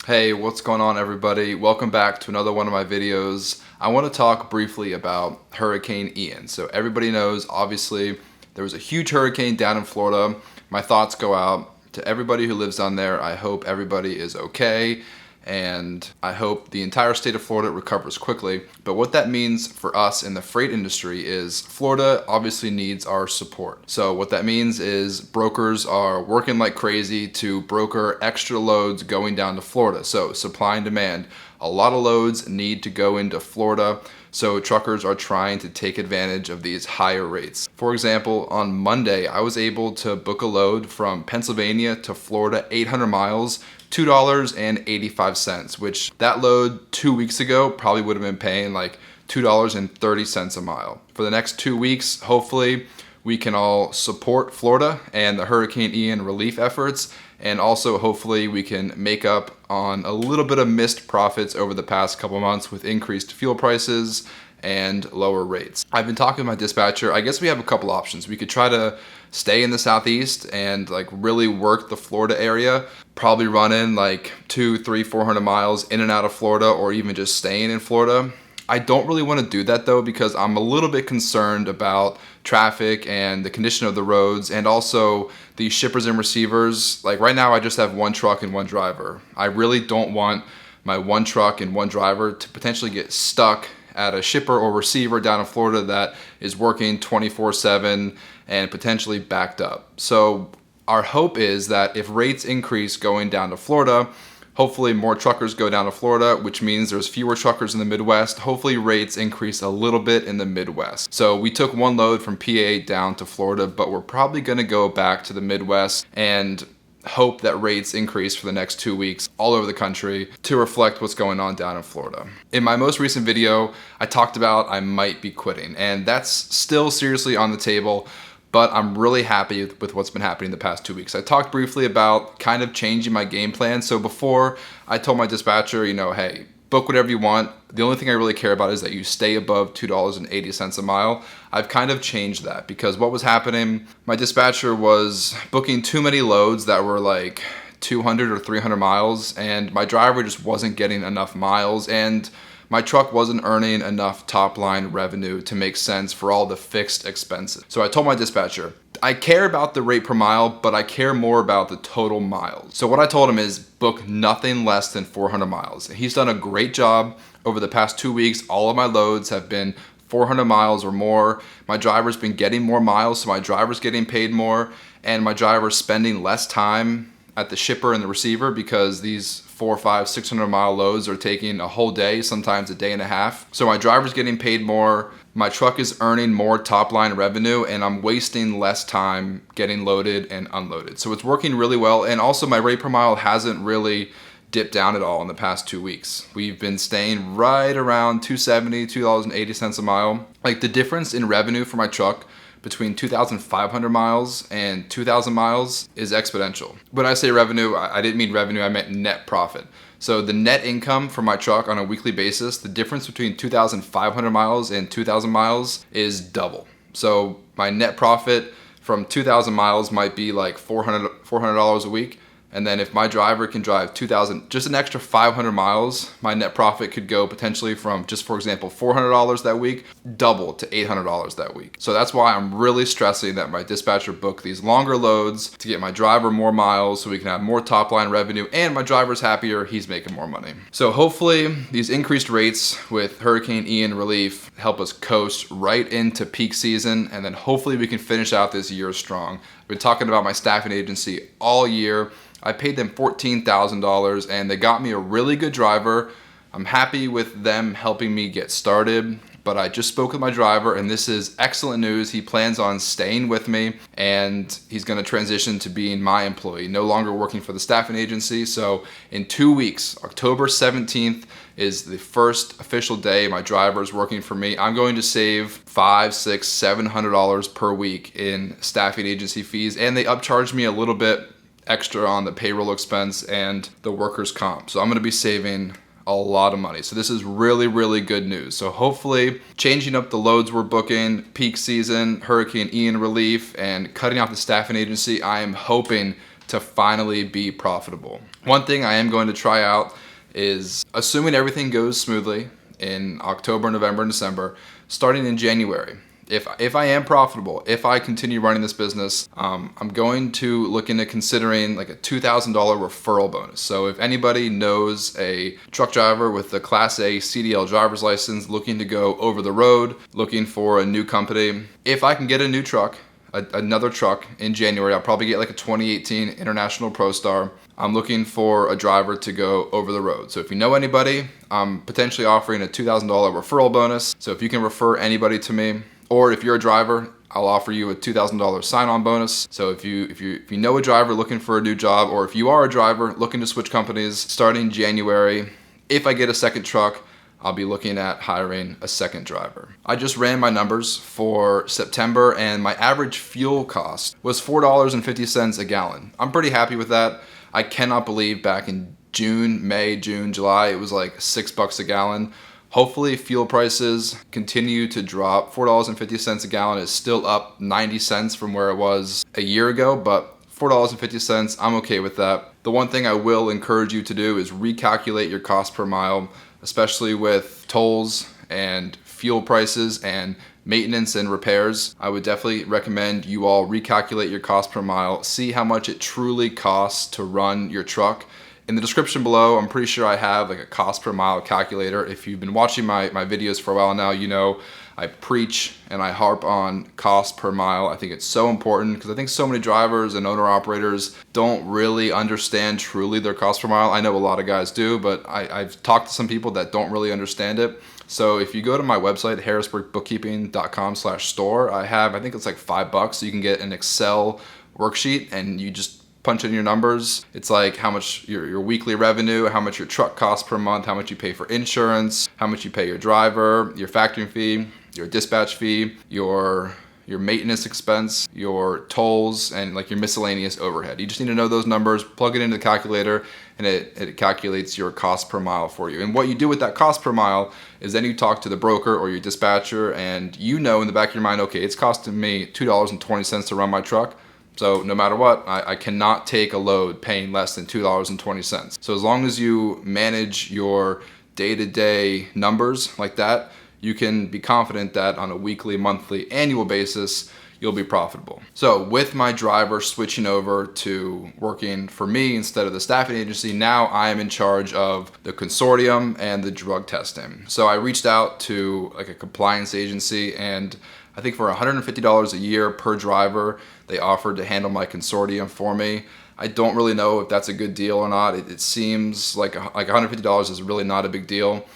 Hey, what's going on everybody? Welcome back to another one of my videos. I want to talk briefly about Hurricane Ian. So everybody knows, obviously, there was a huge hurricane down in Florida. My thoughts go out to everybody who lives down there. I hope everybody is okay, and I hope the entire state of Florida recovers quickly. But what that means for us in the freight industry is Florida obviously needs our support. So what that means is brokers are working like crazy to broker extra loads going down to Florida. So supply and demand. A lot of loads need to go into Florida, so truckers are trying to take advantage of these higher rates. For example, on Monday, I was able to book a load from Pennsylvania to Florida, 800 miles, $2.85, which that load 2 weeks ago probably would have been paying like $2.30 a mile. For the next 2 weeks, hopefully, we can all support Florida and the Hurricane Ian relief efforts, and also hopefully we can make up on a little bit of missed profits over the past couple months with increased fuel prices and lower rates. I've been talking to my dispatcher. I guess we have a couple options. We could try to stay in the Southeast and like really work the Florida area, probably running like 200, 300, 400 miles in and out of Florida, or even just staying in Florida. I don't really want to do that though, because I'm a little bit concerned about traffic and the condition of the roads, and also the shippers and receivers. Like right now I just have one truck and one driver. I really don't want my one truck and one driver to potentially get stuck at a shipper or receiver down in Florida that is working 24/7 and potentially backed up. So our hope is that if rates increase going down to Florida, hopefully more truckers go down to Florida, which means there's fewer truckers in the Midwest. Hopefully rates increase a little bit in the Midwest. So we took one load from PA down to Florida, but we're probably gonna go back to the Midwest and hope that rates increase for the next 2 weeks all over the country to reflect what's going on down in Florida. In my most recent video, I talked about I might be quitting, and that's still seriously on the table. But I'm really happy with what's been happening the past 2 weeks. I talked briefly about kind of changing my game plan. So before, I told my dispatcher, hey, book whatever you want. The only thing I really care about is that you stay above $2.80 a mile. I've kind of changed that because what was happening, my dispatcher was booking too many loads that were like 200 or 300 miles, and my driver just wasn't getting enough miles, and my truck wasn't earning enough top line revenue to make sense for all the fixed expenses. So I told my dispatcher, I care about the rate per mile, but I care more about the total miles. So what I told him is book nothing less than 400 miles. He's done a great job over the past 2 weeks. All of my loads have been 400 miles or more. My driver's been getting more miles, so my driver's getting paid more, and my driver's spending less time at the shipper and the receiver because these 400, 500, 600 mile loads are taking a whole day, sometimes a day and a half. So my driver's getting paid more, my truck is earning more top line revenue, and I'm wasting less time getting loaded and unloaded. So it's working really well, and also my rate per mile hasn't really dipped down at all in the past 2 weeks. We've been staying right around $2.70, $2.80 a mile. Like the difference in revenue for my truck between 2,500 miles and 2,000 miles is exponential. When I say revenue, I didn't mean revenue, I meant net profit. So the net income for my truck on a weekly basis, the difference between 2,500 miles and 2,000 miles is double. So my net profit from 2,000 miles might be like $400 a week. And then if my driver can drive 2,000, just an extra 500 miles, my net profit could go potentially from, just for example, $400 that week, double to $800 that week. So that's why I'm really stressing that my dispatcher book these longer loads to get my driver more miles so we can have more top line revenue, and my driver's happier, he's making more money. So hopefully these increased rates with Hurricane Ian relief help us coast right into peak season, and then hopefully we can finish out this year strong. I've been talking about my staffing agency all year. I paid them $14,000 and they got me a really good driver. I'm happy with them helping me get started, but I just spoke with my driver and this is excellent news. He plans on staying with me and he's gonna transition to being my employee, no longer working for the staffing agency. So in 2 weeks, October 17th is the first official day my driver is working for me. I'm going to save $500, $600, $700 per week in staffing agency fees, and they upcharged me a little bit extra on the payroll expense and the workers' comp. So I'm gonna be saving a lot of money. So this is really, really good news. So hopefully changing up the loads we're booking, peak season, Hurricane Ian relief, and cutting out the staffing agency, I am hoping to finally be profitable. One thing I am going to try out is, assuming everything goes smoothly in October, November, and December, starting in January. If I am profitable, if I continue running this business, I'm going to look into considering like a $2,000 referral bonus. So if anybody knows a truck driver with a Class A CDL driver's license looking to go over the road, looking for a new company, if I can get a new truck, another truck in January, I'll probably get like a 2018 International Pro Star. I'm looking for a driver to go over the road. So if you know anybody, I'm potentially offering a $2,000 referral bonus. So if you can refer anybody to me, or if you're a driver, I'll offer you a $2,000 sign-on bonus. So if you know a driver looking for a new job, or if you are a driver looking to switch companies starting January, if I get a second truck, I'll be looking at hiring a second driver. I just ran my numbers for September, and my average fuel cost was $4.50 a gallon. I'm pretty happy with that. I cannot believe back in May, June, July, it was like $6 a gallon. Hopefully fuel prices continue to drop. $4.50 a gallon is still up 90 cents from where it was a year ago, but $4.50, I'm okay with that. The one thing I will encourage you to do is recalculate your cost per mile, especially with tolls and fuel prices and maintenance and repairs. I would definitely recommend you all recalculate your cost per mile, see how much it truly costs to run your truck. In the description below, I'm pretty sure I have like a cost per mile calculator. If you've been watching my videos for a while now, you know I preach and I harp on cost per mile. I think it's so important because I think so many drivers and owner operators don't really understand truly their cost per mile. I know a lot of guys do, but I've talked to some people that don't really understand it. So if you go to my website, harrisburgbookkeeping.com/store, I think it's like $5, so you can get an Excel worksheet and you just punch in your numbers. It's like how much your weekly revenue, how much your truck costs per month, how much you pay for insurance, how much you pay your driver, your factoring fee, your dispatch fee, your maintenance expense, your tolls, and like your miscellaneous overhead. You just need to know those numbers, plug it into the calculator, and it calculates your cost per mile for you. And what you do with that cost per mile is then you talk to the broker or your dispatcher, and you know in the back of your mind, okay, it's costing me $2.20 to run my truck. So no matter what, I cannot take a load paying less than $2.20. So as long as you manage your day-to-day numbers like that, you can be confident that on a weekly, monthly, annual basis, you'll be profitable. So with my driver switching over to working for me instead of the staffing agency, now I am in charge of the consortium and the drug testing. So I reached out to like a compliance agency, and I think for $150 a year per driver, they offered to handle my consortium for me. I don't really know if that's a good deal or not. It seems like $150 is really not a big deal.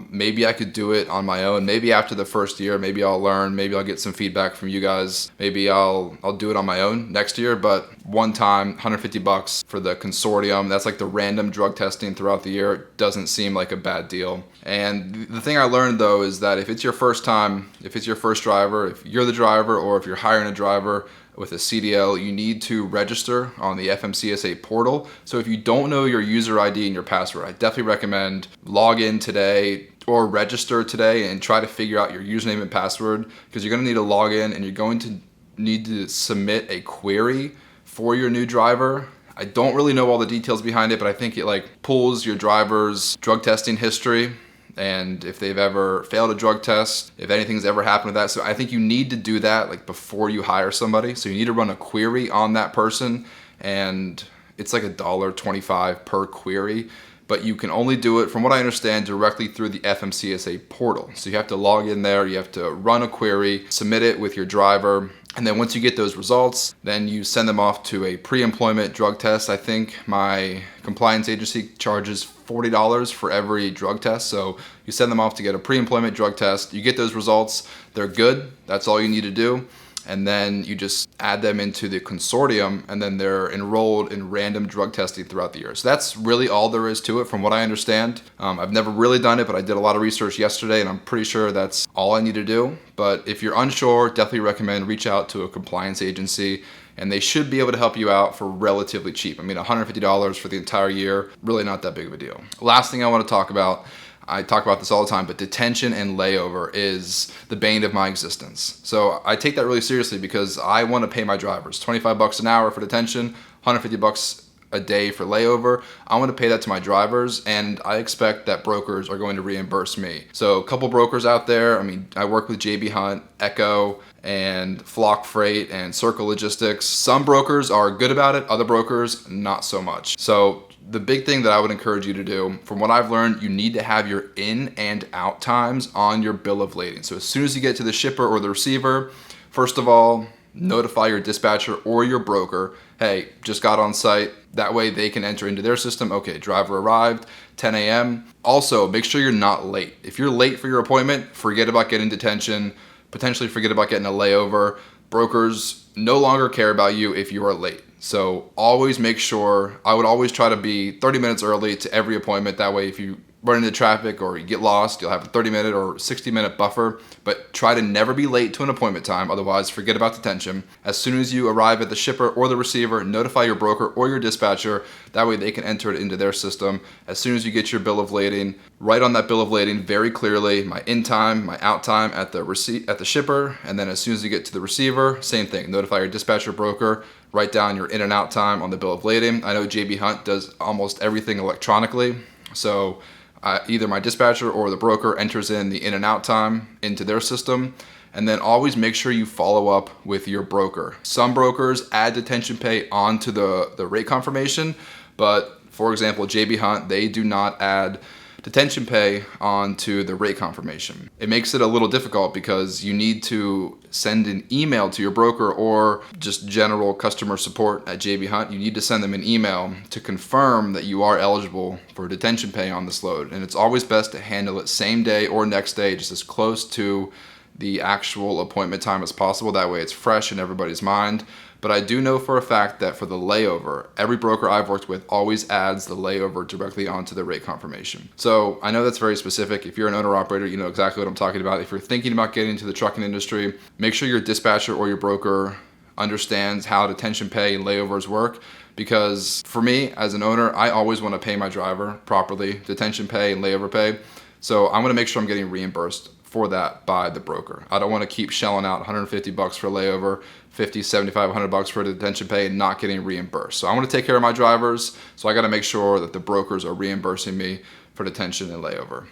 Maybe I could do it on my own. Maybe after the first year, maybe I'll learn. Maybe I'll get some feedback from you guys. Maybe I'll do it on my own next year. But one time, $150 for the consortium. That's like the random drug testing throughout the year. It doesn't seem like a bad deal. And the thing I learned though is that if it's your first time, if it's your first driver, if you're the driver, or if you're hiring a driver with a CDL, you need to register on the FMCSA portal. So if you don't know your user ID and your password, I definitely recommend log in today or register today and try to figure out your username and password, because you're gonna need to log in and you're going to need to submit a query for your new driver. I don't really know all the details behind it, but I think it like pulls your driver's drug testing history, and if they've ever failed a drug test, if anything's ever happened with that. So I think you need to do that like before you hire somebody. So you need to run a query on that person, and it's like $1.25 per query, but you can only do it, from what I understand, directly through the FMCSA portal. So you have to log in there, you have to run a query, submit it with your driver, and then once you get those results, then you send them off to a pre-employment drug test. I think my compliance agency charges $40 for every drug test. So you send them off to get a pre-employment drug test. You get those results, they're good. That's all you need to do. And then you just add them into the consortium, and then they're enrolled in random drug testing throughout the year. So that's really all there is to it from what I understand. I've never really done it, but I did a lot of research yesterday, and I'm pretty sure that's all I need to do. But if you're unsure, definitely recommend reach out to a compliance agency, and they should be able to help you out for relatively cheap. I mean, $150 for the entire year, really not that big of a deal. Last thing I want to talk about, I talk about this all the time, but detention and layover is the bane of my existence. So I take that really seriously because I want to pay my drivers $25 an hour for detention, $150 a day for layover, I want to pay that to my drivers, and I expect that brokers are going to reimburse me. So a couple brokers out there, I mean, I work with JB Hunt, Echo, and Flock Freight, and Circle Logistics. Some brokers are good about it, other brokers not so much. So the big thing that I would encourage you to do, from what I've learned, you need to have your in and out times on your bill of lading. So as soon as you get to the shipper or the receiver, first of all, notify your dispatcher or your broker, hey, just got on site. That way they can enter into their system, okay, driver arrived, 10 a.m. Also, make sure you're not late. If you're late for your appointment, forget about getting detention, potentially forget about getting a layover. Brokers no longer care about you if you are late. So always make sure, I would always try to be 30 minutes early to every appointment. That way if you run into traffic or you get lost, you'll have a 30-minute or 60-minute buffer, but try to never be late to an appointment time, otherwise forget about detention. As soon as you arrive at the shipper or the receiver, notify your broker or your dispatcher, that way they can enter it into their system. As soon as you get your bill of lading, write on that bill of lading very clearly, my in time, my out time at the shipper, and then as soon as you get to the receiver, same thing, notify your dispatcher, broker, write down your in and out time on the bill of lading. I know JB Hunt does almost everything electronically, so either my dispatcher or the broker enters in the in and out time into their system. And then always make sure you follow up with your broker. Some brokers add detention pay onto the rate confirmation, but for example, JB Hunt, they do not add detention pay onto the rate confirmation. It makes it a little difficult because you need to send an email to your broker or just general customer support at JB Hunt. You need to send them an email to confirm that you are eligible for detention pay on this load. And it's always best to handle it same day or next day, just as close to the actual appointment time as possible. That way it's fresh in everybody's mind. But I do know for a fact that for the layover, every broker I've worked with always adds the layover directly onto the rate confirmation. So I know that's very specific. If you're an owner-operator, you know exactly what I'm talking about. If you're thinking about getting into the trucking industry, make sure your dispatcher or your broker understands how detention pay and layovers work. Because for me, as an owner, I always want to pay my driver properly, detention pay and layover pay. So I'm going to make sure I'm getting reimbursed for that by the broker. I don't want to keep shelling out $150 for layover, $50, $75, $100 for the detention pay and not getting reimbursed. So I want to take care of my drivers, so I got to make sure that the brokers are reimbursing me for detention and layover.